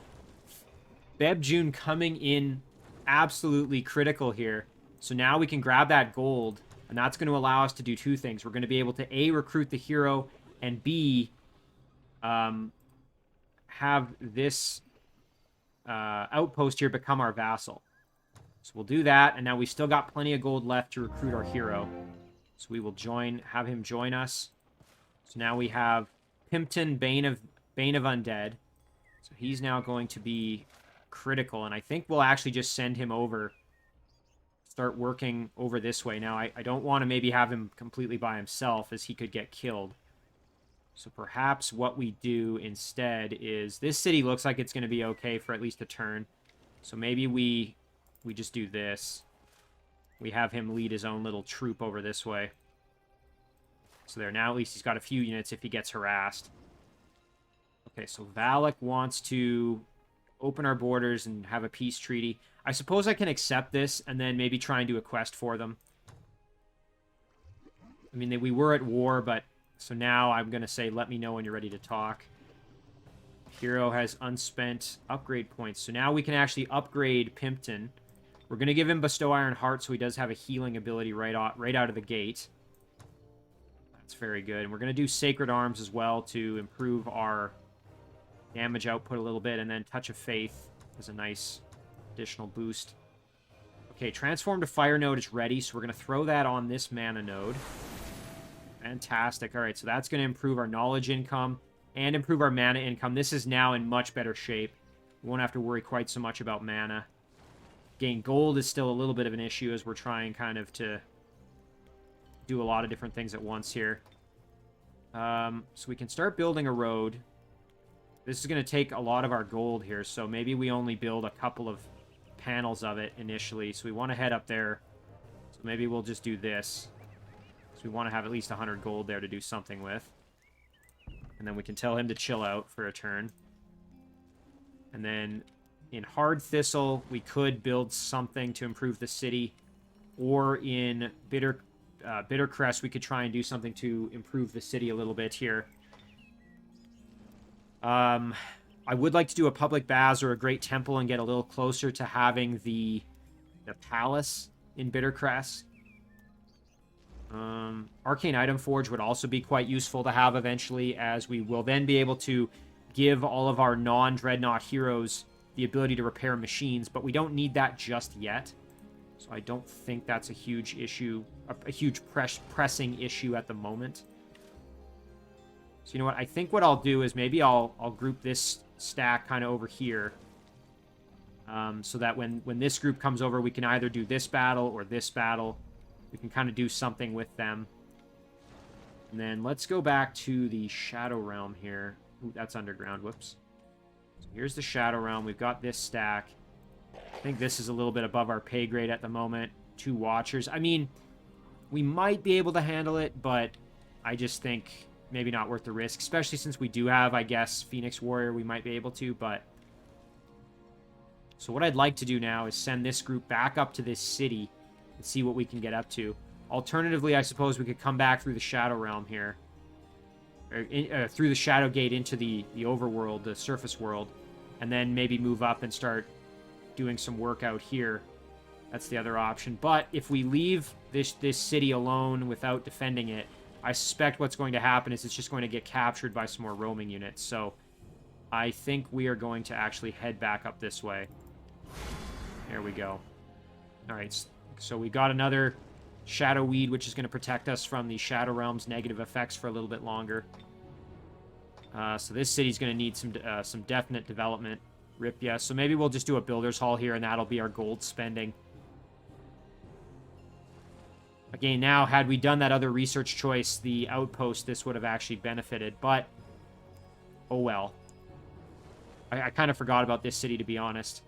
Beb June coming in absolutely critical here. So now we can grab that gold. And that's going to allow us to do two things. We're going to be able to, A, recruit the hero, and B, have this outpost here become our vassal. So we'll do that, and now we still got plenty of gold left to recruit our hero. So we will have him join us. So now we have Pimpton, Bane of Undead. So he's now going to be critical, and I think we'll actually just send him over. Start working over this way. Now, I don't want to maybe have him completely by himself, as he could get killed. So perhaps what we do instead is... This city looks like it's going to be okay for at least a turn. So maybe we just do this. We have him lead his own little troop over this way. So there, now at least he's got a few units if he gets harassed. Okay, so Valak wants to open our borders and have a peace treaty. I suppose I can accept this and then maybe try and do a quest for them. I mean, we were at war, but... So now I'm going to say, let me know when you're ready to talk. Hero has unspent upgrade points. So now we can actually upgrade Pimpton. We're going to give him Bestow Iron Heart, so he does have a healing ability right out of the gate. That's very good. And we're going to do Sacred Arms as well to improve our damage output a little bit. And then Touch of Faith is a nice... additional boost. Okay, Transform to Fire node is ready, so we're going to throw that on this mana node. Fantastic. Alright, so that's going to improve our knowledge income and improve our mana income. This is now in much better shape. We won't have to worry quite so much about mana. Again, gold is still a little bit of an issue as we're trying kind of to do a lot of different things at once here. So we can start building a road. This is going to take a lot of our gold here, so maybe we only build a couple of panels of it initially. So we want to head up there. So maybe we'll just do this. So we want to have at least 100 gold there to do something with. And then we can tell him to chill out for a turn. And then in Hard Thistle, we could build something to improve the city. Or in Bitter Crest, we could try and do something to improve the city a little bit here. I would like to do a public baths or a great temple and get a little closer to having the palace in Bittercrest. Arcane Item Forge would also be quite useful to have eventually, as we will then be able to give all of our non-Dreadnought heroes the ability to repair machines, but we don't need that just yet. So I don't think that's a huge issue, a huge pressing issue at the moment. So you know what? I think what I'll do is maybe I'll group this stack kind of over here, so that when this group comes over, we can either do this battle or this battle. We can kind of do something with them. And then let's go back to the Shadow Realm here. Ooh, that's underground. Whoops. So here's the Shadow Realm. We've got this stack. I think this is a little bit above our pay grade at the moment. 2 Watchers. I mean, we might be able to handle it, but I just think maybe not worth the risk, especially since we do have, I guess, Phoenix Warrior. We might be able to, but... So what I'd like to do now is send this group back up to this city and see what we can get up to. Alternatively, I suppose we could come back through the Shadow Realm here. Or through the Shadow Gate into the overworld, the surface world. And then maybe move up and start doing some work out here. That's the other option. But if we leave this city alone without defending it, I suspect what's going to happen is it's just going to get captured by some more roaming units. So I think we are going to actually head back up this way. There we go. Alright, so we got another Shadow Weed, which is going to protect us from the Shadow Realm's negative effects for a little bit longer. So this city's going to need some definite development. Rip, yeah. So maybe we'll just do a Builder's Hall here, and that'll be our gold spending. Again, now, had we done that other research choice, the outpost, this would have actually benefited, but oh well. I kind of forgot about this city, to be honest.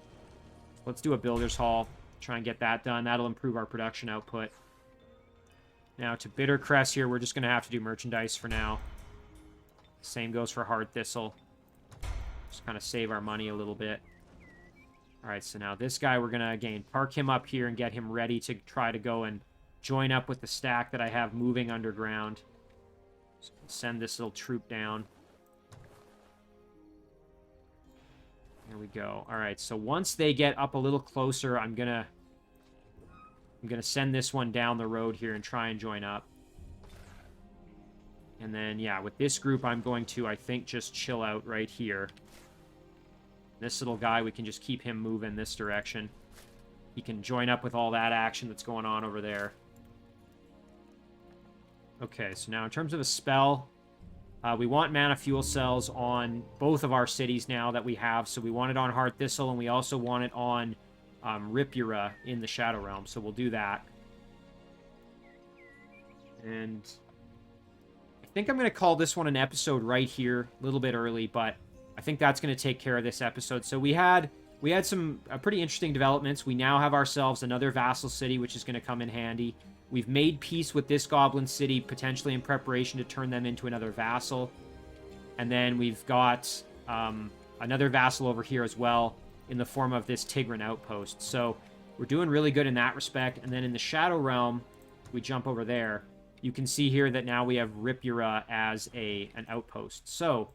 Let's do a Builder's Hall, try and get that done. That'll improve our production output. Now, to Bittercrest here, we're just going to have to do merchandise for now. Same goes for Hard Thistle. Just kind of save our money a little bit. Alright, so now this guy, we're going to, again, park him up here and get him ready to try to go and join up with the stack that I have moving underground. So send this little troop down. There we go. Alright, so once they get up a little closer, I'm gonna send this one down the road here and try and join up. And then, yeah, with this group, I'm going to, I think, just chill out right here. This little guy, we can just keep him moving this direction. He can join up with all that action that's going on over there. Okay, so now in terms of a spell, we want mana fuel cells on both of our cities now that we have. So we want it on Hard Thistle, and we also want it on Ripura in the Shadow Realm. So we'll do that. And I think I'm going to call this one an episode right here, a little bit early, but I think that's going to take care of this episode. So we had some pretty interesting developments. We now have ourselves another vassal city, which is going to come in handy. We've made peace with this goblin city, potentially in preparation to turn them into another vassal. And then we've got another vassal over here as well in the form of this Tigran outpost. So we're doing really good in that respect. And then in the Shadow Realm, we jump over there. You can see here that now we have Ripura as an outpost. So,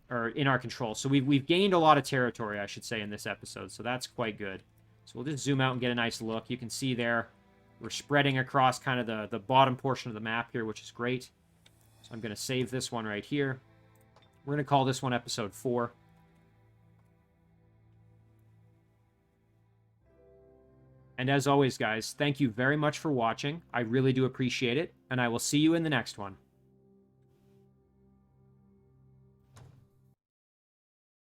or in our control. So we've gained a lot of territory, I should say, in this episode. So that's quite good. So we'll just zoom out and get a nice look. You can see there, we're spreading across kind of the bottom portion of the map here, which is great. So I'm going to save this one right here. We're going to call this one episode 4. And as always, guys, thank you very much for watching. I really do appreciate it, and I will see you in the next one.